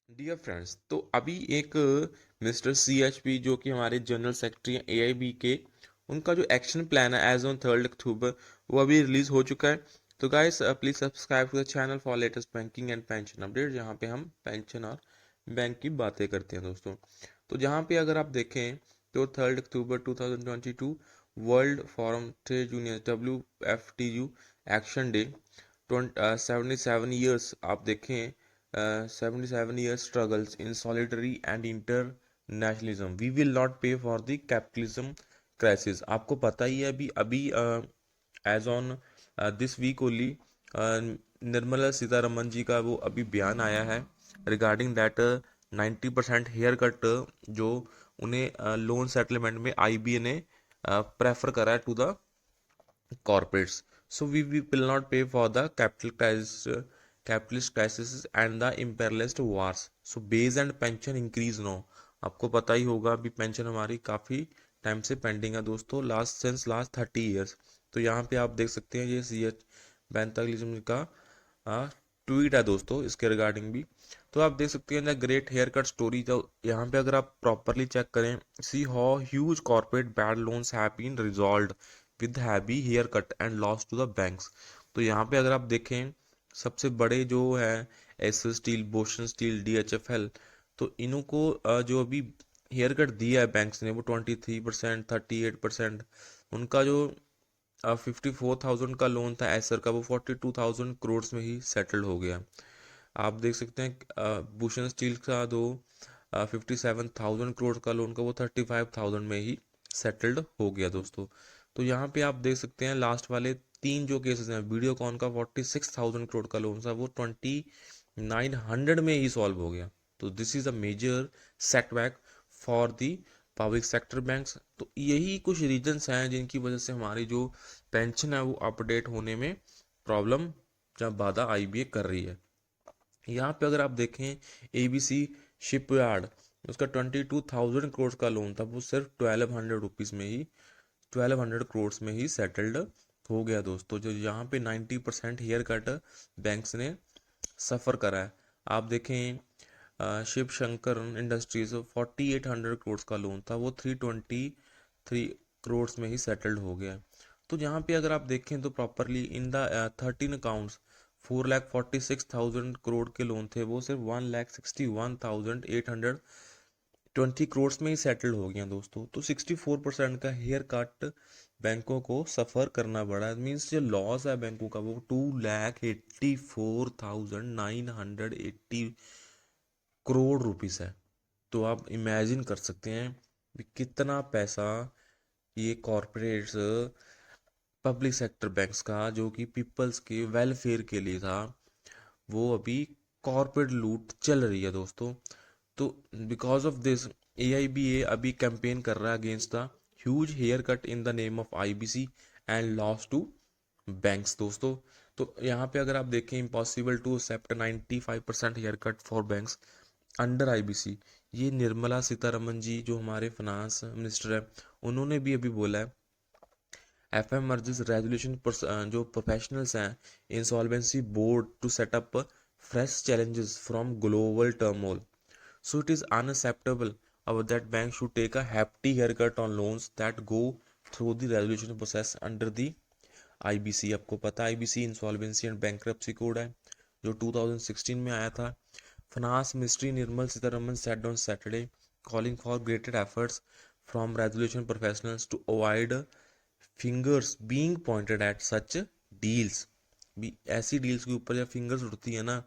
Dear friends, तो अभी एक मिस्टर CHP जो कि हमारे जनरल सेक्रेटरी हैं AIB के, उनका जो एक्शन प्लान है एज ऑन 3 अक्टूबर वो अभी रिलीज हो चुका है। तो guys please subscribe to the channel for latest banking and pension update, जहाँ पे हम पेंशन और बैंक की बातें करते हैं दोस्तों। तो जहाँ पे अगर आप देखें तो 3 October 2022 world forum trade union WFTU action day 77 years आप देखें, 77 years struggles in solidarity and internationalism, we will not pay for the capitalism crisis. आपको पता ही है, अभी अभी as on this week only Nirmala Sitharaman ji का वो अभी बयान आया है रिगार्डिंग दैट 90% हेयर कट जो उन्हें लोन सेटलमेंट में IBA ने प्रेफर करा है to the corporates. So we will not pay for the capitalist crisis and the imperialist wars. So base and pension increase now. आपको पता ही होगा अभी पेंशन हमारी काफ़ी टाइम से पेंडिंग है दोस्तों, लास्ट 30 ईयर्स। तो यहाँ पे आप देख सकते हैं ये CH बैंतालिज्म का ट्वीट है दोस्तों इसके रिगार्डिंग भी। तो आप देख सकते हैं the great haircut story. तो यहाँ पे अगर आप प्रॉपरली चेक करें, see how huge corporate bad loans have been resolved with heavy haircut and loss to the banks. तो यहाँ पे अगर आप देखें सबसे बड़े जो है एसएल स्टील, बोशन स्टील, DHFL, तो इनको जो अभी हेयर कट दिया है बैंक्स ने वो 23%, 38%। उनका जो 54,000 का लोन था एसर का वो 42,000 करोड़ में ही सेटल्ड हो गया। आप देख सकते हैं भूषण स्टील का दो 57,000 करोड़ का लोन का वो 35,000 में ही सेटल्ड हो गया दोस्तों। तो यहाँ पे आप देख सकते हैं लास्ट वाले तीन जो केसेस हैं, वीडियोकॉन का 46,000 करोड़ का लोन था वो 2,900 में ही सॉल्व हो गया। तो this is a major setback for the public sector banks. तो यही कुछ रीजंस हैं जिनकी वजह से हमारी जो पेंशन है वो अपडेट होने में प्रॉब्लम या बाधा IBA कर रही है। यहाँ पे अगर आप देखें ABC शिपयार्ड, उसका 22,000 करोड़ का लोन था वो सिर्फ 1,200 रुपीज़ में ही 1,200 करोड़ में ही सेटल्ड हो गया दोस्तों। जो यहाँ पे 90% हेयर कट बैंक्स ने सफ़र करा है। आप देखें शिव शंकर इंडस्ट्रीज 4,800 करोड़ का लोन था वो 323 करोड़ में ही सेटल्ड हो गया। तो यहाँ पे अगर आप देखें तो properly in the 13 accounts 4,46,000 crore के लोन थे वो सिर्फ 1,61,820 में ही सेटल्ड हो गया दोस्तों। तो 64% का हेयर कट बैंकों को सफ़र करना पड़ा। मीन्स जो लॉस है बैंकों का वो 2,84,980 करोड़ रुपीस है। तो आप इमेजिन कर सकते हैं कि कितना पैसा ये कॉरपोरेट्स पब्लिक सेक्टर बैंक्स का जो कि पीपल्स के वेलफेयर के लिए था वो अभी कॉरपोरेट लूट चल रही है दोस्तों। तो बिकॉज ऑफ दिस AIBA अभी कैंपेन कर रहा है against the huge haircut in the name of IBC and loss to banks दोस्तों। तो यहाँ पे अगर आप देखें impossible to accept 95% haircut for banks under IBC। ये निर्मला सीतारमन जी जो हमारे फाइनेंस मिनिस्टर है उन्होंने भी अभी बोला है FM अर्जेस रेजोल्यूशन जो प्रोफेशनल्स हैं insolvency board to set up fresh challenges from global turmoil. So it is unacceptable that banks should take a hefty haircut on loans that go through the resolution process under the IBC। आपको पता है IBC insolvency and bankruptcy code है जो 2016 में आया था। Finance ministry Nirmal Sitharaman said on Saturday calling for greater efforts from resolution professionals to avoid fingers being pointed at such deals। भी ऐसी डील्स के ऊपर या फिंगर्स उठती है ना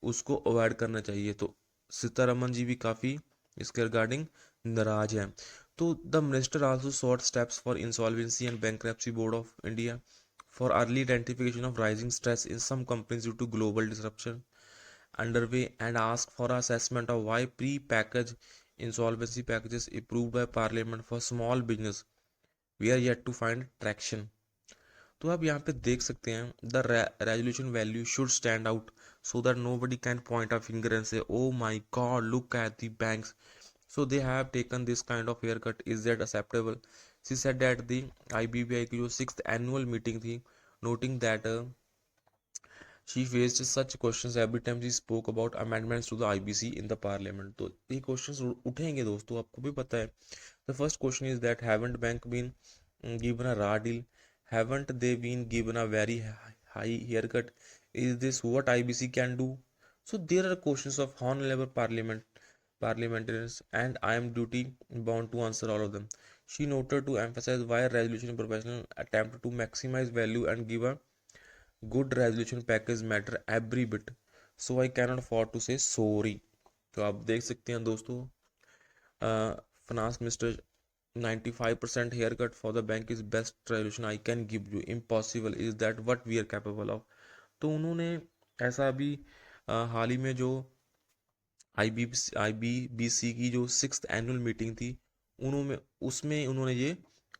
उसको अवॉइड करना चाहिए। तो सीतारमन जी भी काफ़ी इसके रिगार्डिंग नाराज हैं। तो the minister also sought steps for insolvency and bankruptcy board of India for early identification of rising stress in some companies due to global disruption underway and asked for assessment of why pre-packaged insolvency packages approved by parliament for small business we are yet to find traction। तो आप यहाँ पे देख सकते हैं the resolution value should stand out so that nobody can point a finger and say oh my god look at the banks so they have taken this kind of haircut, is that acceptable. She said that the IBBI की जो 6th annual meeting थी, noting that She faced such questions every time she spoke about amendments to the IBC in the parliament. तो ये questions उठेंगे दोस्तों, आपको भी पता है. The first question is that haven't bank been given a raw deal? Haven't they been given a very high haircut? Is this what IBC can do? So there are questions of honorable parliamentarians, and I am duty bound to answer all of them. She noted to emphasize why resolution professional attempt to maximize value and give a good resolution package matter every bit. So I cannot afford to say sorry. तो आप देख सकते हैं दोस्तों, finance minister 95% haircut for the bank is best resolution I can give you. Impossible is that what we are capable of. तो उन्होंने ऐसा अभी हाल ही में जो IBBC की जो 6th एनुअल मीटिंग थी, उन्होंने उसमें उन्होंने ये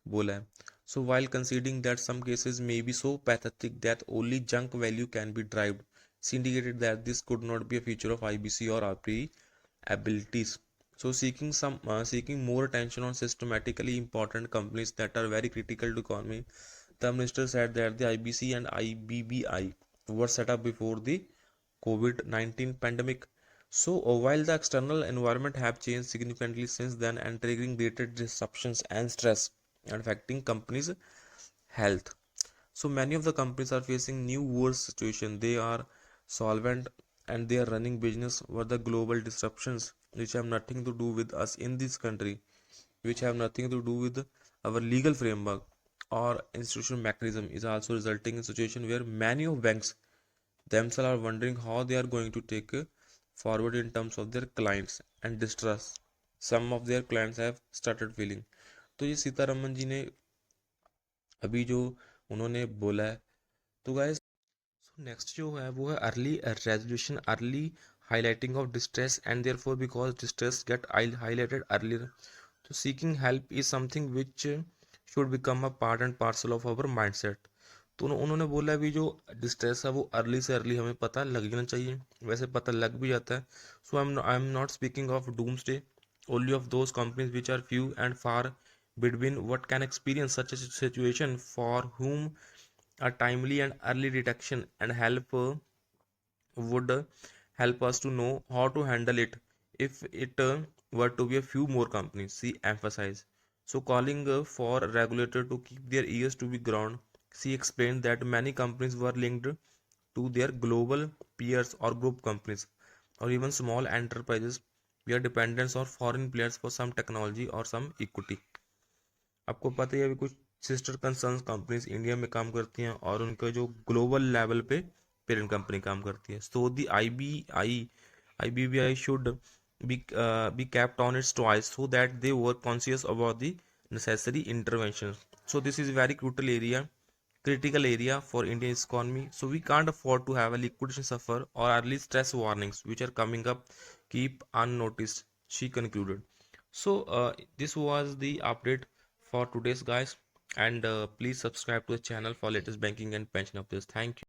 बोला है. So while conceding that some cases may be so pathetic that only junk value can be derived, she indicated that this could not be a feature of IBC or RP abilities. So seeking more attention on systematically important companies that are very critical to economy, the minister said that the IBC and IBBI were set up before the COVID-19 pandemic. So while the external environment have changed significantly since then and triggering greater disruptions and stress and affecting companies' health. So many of the companies are facing new worse situation. They are solvent and they are running business where the global disruptions which have nothing to do with us in this country, which have nothing to do with our legal framework or institutional mechanism, is also resulting in situation where many of banks themselves are wondering how they are going to take forward in terms of their clients and distrust. Some of their clients have started feeling. तो ये सीतारमन जी ने अभी जो उन्होंने बोला है. तो guys, so next जो है वो है early resolution, early highlighting of distress, and therefore because distress get highlighted earlier, so seeking help is something which should become a part and parcel of our mindset. तो उन्होंने बोला भी जो distress है वो अर्ली से अर्ली हमें पता लग जाना चाहिए. वैसे पता लग भी जाता है. So I am not speaking of doomsday, only of those companies which are few and far between what can experience such a situation, for whom a timely and early detection and help would help us to know how to handle it if it were to be a few more companies, she emphasized. So calling for a regulator to keep their ears to the ground, she explained that many companies were linked to their global peers or group companies or even small enterprises were dependents on foreign players for some technology or some equity. आपको पता ही है अभी कुछ sister concern companies India में काम करती हैं और उनका जो ग्लोबल लेवल पे पेरेंट कंपनी काम करती है. सो दी IBBI should be kept on its toes so that they were conscious about the necessary interventions. So this is very critical area for India's economy. So we can't afford to have a liquidation suffer or early stress warnings which are coming up keep unnoticed, she concluded. So this was the update for today's guys, and please subscribe to the channel for latest banking and pension updates. Thank you.